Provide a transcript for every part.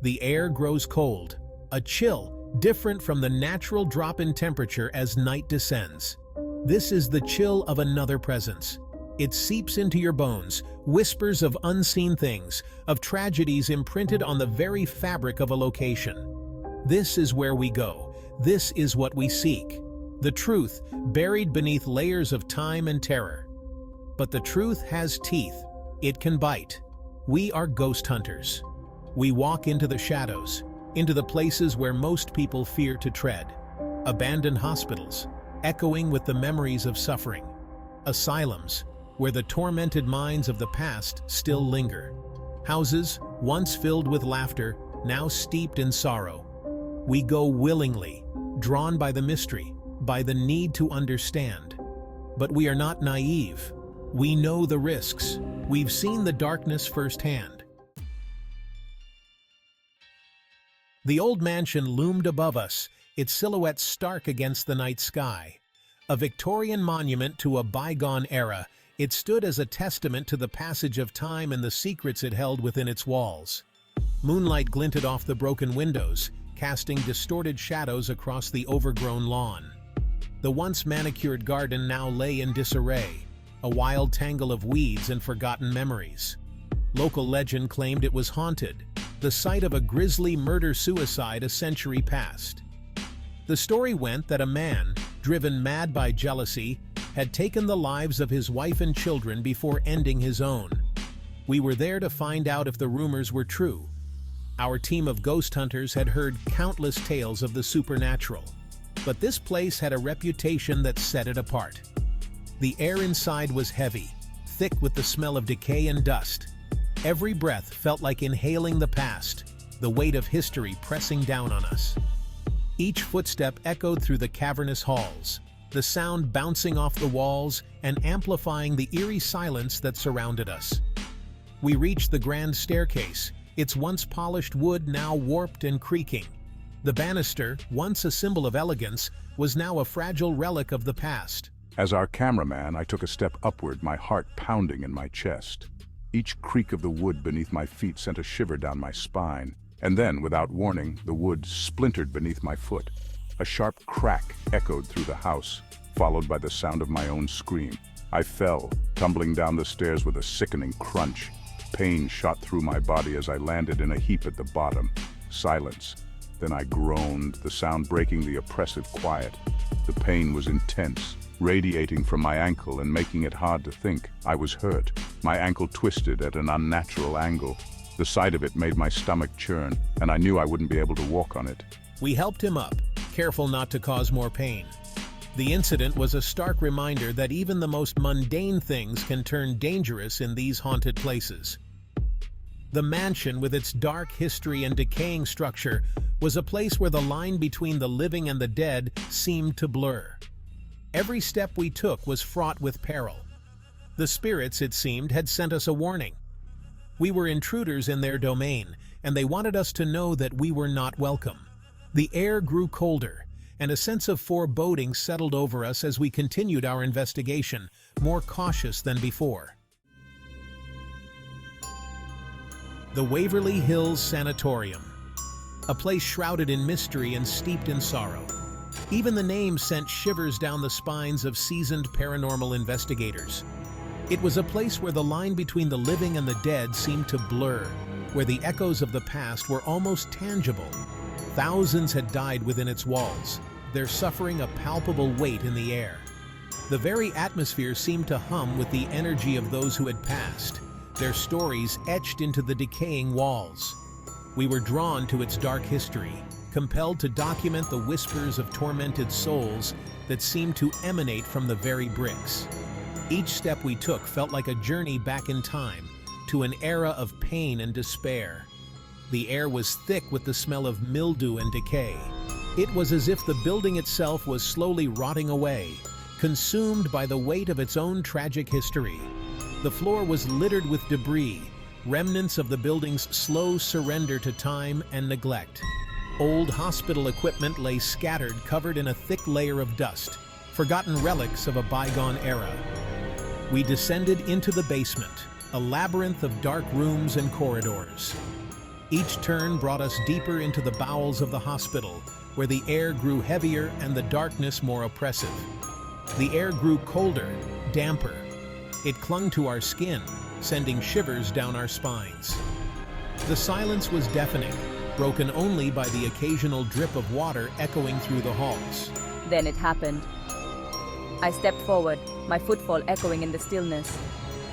The air grows cold, a chill different from the natural drop in temperature as night descends. This is the chill of another presence. It seeps into your bones, whispers of unseen things, of tragedies imprinted on the very fabric of a location. This is where we go. This is what we seek. The truth, buried beneath layers of time and terror. But the truth has teeth. It can bite. We are ghost hunters. We walk into the shadows, into the places where most people fear to tread. Abandoned hospitals, echoing with the memories of suffering. Asylums, where the tormented minds of the past still linger. Houses, once filled with laughter, now steeped in sorrow. We go willingly, drawn by the mystery, by the need to understand. But we are not naive. We know the risks. We've seen the darkness firsthand. The old mansion loomed above us, its silhouette stark against the night sky. A Victorian monument to a bygone era, it stood as a testament to the passage of time and the secrets it held within its walls. Moonlight glinted off the broken windows, casting distorted shadows across the overgrown lawn. The once manicured garden now lay in disarray, a wild tangle of weeds and forgotten memories. Local legend claimed it was haunted, the site of a grisly murder-suicide a century past. The story went that a man, driven mad by jealousy, had taken the lives of his wife and children before ending his own. We were there to find out if the rumors were true. Our team of ghost hunters had heard countless tales of the supernatural, but this place had a reputation that set it apart. The air inside was heavy, thick with the smell of decay and dust. Every breath felt like inhaling the past, the weight of history pressing down on us. Each footstep echoed through the cavernous halls, the sound bouncing off the walls and amplifying the eerie silence that surrounded us. We reached the grand staircase, its once polished wood now warped and creaking. The banister, once a symbol of elegance, was now a fragile relic of the past. As our cameraman, I took a step upward, my heart pounding in my chest. Each creak of the wood beneath my feet sent a shiver down my spine, and then, without warning, the wood splintered beneath my foot. A sharp crack echoed through the house, followed by the sound of my own scream. I fell, tumbling down the stairs with a sickening crunch. Pain shot through my body as I landed in a heap at the bottom. Silence. Then I groaned, the sound breaking the oppressive quiet. The pain was intense, radiating from my ankle and making it hard to think. I was hurt. My ankle twisted at an unnatural angle. The sight of it made my stomach churn, and I knew I wouldn't be able to walk on it. We helped him up, careful not to cause more pain. The incident was a stark reminder that even the most mundane things can turn dangerous in these haunted places. The mansion, with its dark history and decaying structure, was a place where the line between the living and the dead seemed to blur. Every step we took was fraught with peril. The spirits, it seemed, had sent us a warning. We were intruders in their domain, and they wanted us to know that we were not welcome. The air grew colder, and a sense of foreboding settled over us as we continued our investigation, more cautious than before. The Waverly Hills Sanatorium, a place shrouded in mystery and steeped in sorrow. Even the name sent shivers down the spines of seasoned paranormal investigators. It was a place where the line between the living and the dead seemed to blur, where the echoes of the past were almost tangible. Thousands had died within its walls, their suffering a palpable weight in the air. The very atmosphere seemed to hum with the energy of those who had passed, their stories etched into the decaying walls. We were drawn to its dark history, compelled to document the whispers of tormented souls that seemed to emanate from the very bricks. Each step we took felt like a journey back in time, to an era of pain and despair. The air was thick with the smell of mildew and decay. It was as if the building itself was slowly rotting away, consumed by the weight of its own tragic history. The floor was littered with debris, remnants of the building's slow surrender to time and neglect. Old hospital equipment lay scattered, covered in a thick layer of dust, forgotten relics of a bygone era. We descended into the basement, a labyrinth of dark rooms and corridors. Each turn brought us deeper into the bowels of the hospital, where the air grew heavier and the darkness more oppressive. The air grew colder, damper. It clung to our skin, sending shivers down our spines. The silence was deafening, broken only by the occasional drip of water echoing through the halls. Then it happened. I stepped forward, my footfall echoing in the stillness.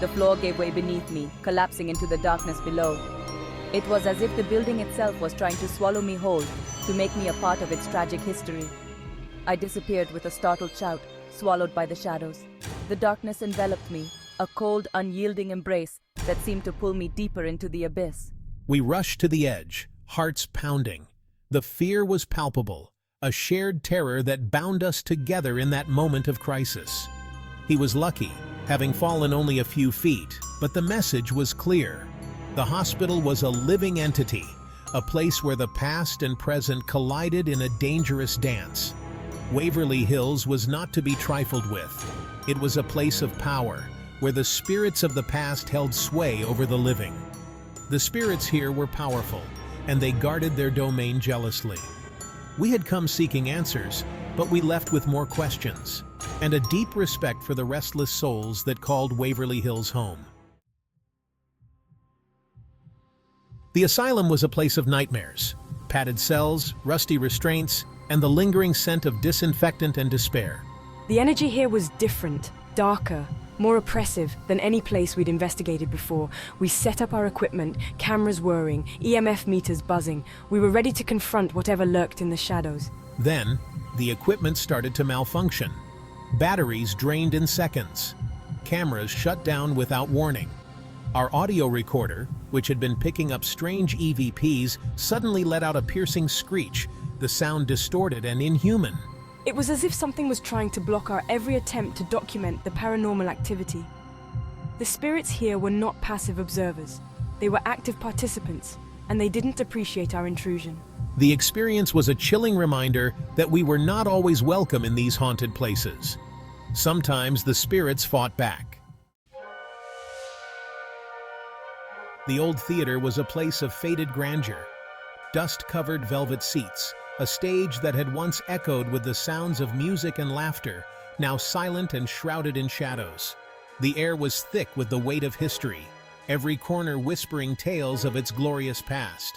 The floor gave way beneath me, collapsing into the darkness below. It was as if the building itself was trying to swallow me whole, to make me a part of its tragic history. I disappeared with a startled shout, swallowed by the shadows. The darkness enveloped me, a cold, unyielding embrace that seemed to pull me deeper into the abyss. We rushed to the edge, hearts pounding. The fear was palpable, a shared terror that bound us together in that moment of crisis. He was lucky, having fallen only a few feet, but the message was clear. The hospital was a living entity, a place where the past and present collided in a dangerous dance. Waverly Hills was not to be trifled with. It was a place of power, where the spirits of the past held sway over the living. The spirits here were powerful, and they guarded their domain jealously. We had come seeking answers, but we left with more questions, and a deep respect for the restless souls that called Waverly Hills home. The asylum was a place of nightmares, padded cells, rusty restraints, and the lingering scent of disinfectant and despair. The energy here was different, darker, more oppressive than any place we'd investigated before. We set up our equipment, cameras whirring, EMF meters buzzing. We were ready to confront whatever lurked in the shadows. Then, the equipment started to malfunction. Batteries drained in seconds. Cameras shut down without warning. Our audio recorder, which had been picking up strange EVPs, suddenly let out a piercing screech, the sound distorted and inhuman. It was as if something was trying to block our every attempt to document the paranormal activity. The spirits here were not passive observers. They were active participants, and they didn't appreciate our intrusion. The experience was a chilling reminder that we were not always welcome in these haunted places. Sometimes the spirits fought back. The old theater was a place of faded grandeur. Dust-covered velvet seats, a stage that had once echoed with the sounds of music and laughter, now silent and shrouded in shadows. The air was thick with the weight of history, every corner whispering tales of its glorious past.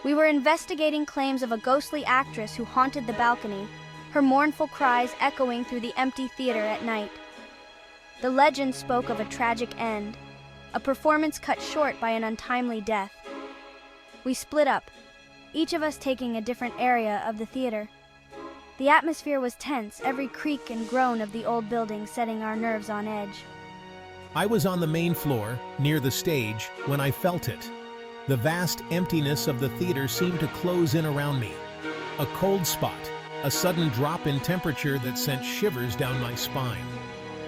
We were investigating claims of a ghostly actress who haunted the balcony, her mournful cries echoing through the empty theater at night. The legend spoke of a tragic end, a performance cut short by an untimely death. We split up, each of us taking a different area of the theater. The atmosphere was tense, every creak and groan of the old building setting our nerves on edge. I was on the main floor, near the stage, when I felt it. The vast emptiness of the theater seemed to close in around me. A cold spot, a sudden drop in temperature that sent shivers down my spine.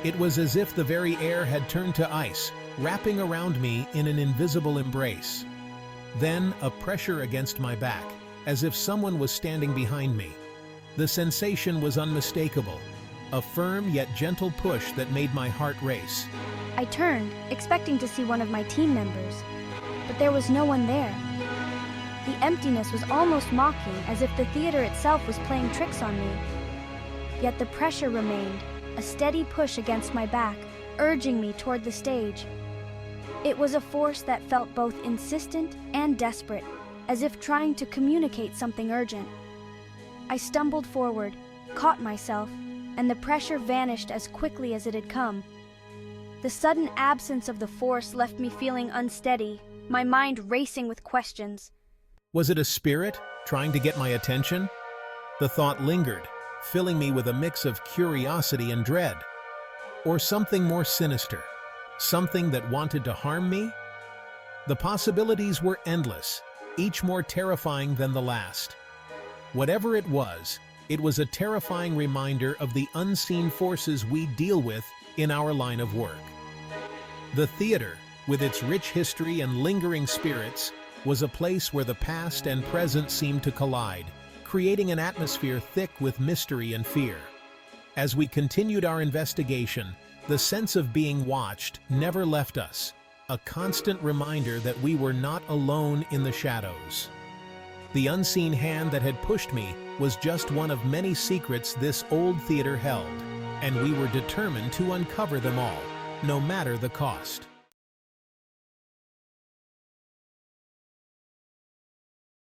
It was as if the very air had turned to ice, wrapping around me in an invisible embrace. Then a pressure against my back, as if someone was standing behind me. The sensation was unmistakable, a firm yet gentle push that made my heart race. I turned, expecting to see one of my team members, but there was no one there. The emptiness was almost mocking, as if the theater itself was playing tricks on me. Yet the pressure remained, a steady push against my back, urging me toward the stage. It was a force that felt both insistent and desperate, as if trying to communicate something urgent. I stumbled forward, caught myself, and the pressure vanished as quickly as it had come. The sudden absence of the force left me feeling unsteady, my mind racing with questions. Was it a spirit trying to get my attention? The thought lingered, filling me with a mix of curiosity and dread. Or something more sinister, something that wanted to harm me? The possibilities were endless, each more terrifying than the last. Whatever it was a terrifying reminder of the unseen forces we deal with in our line of work. The theater, with its rich history and lingering spirits, was a place where the past and present seemed to collide, creating an atmosphere thick with mystery and fear. As we continued our investigation, the sense of being watched never left us. a constant reminder that we were not alone in the shadows. The unseen hand that had pushed me was just one of many secrets this old theater held, and we were determined to uncover them all, no matter the cost.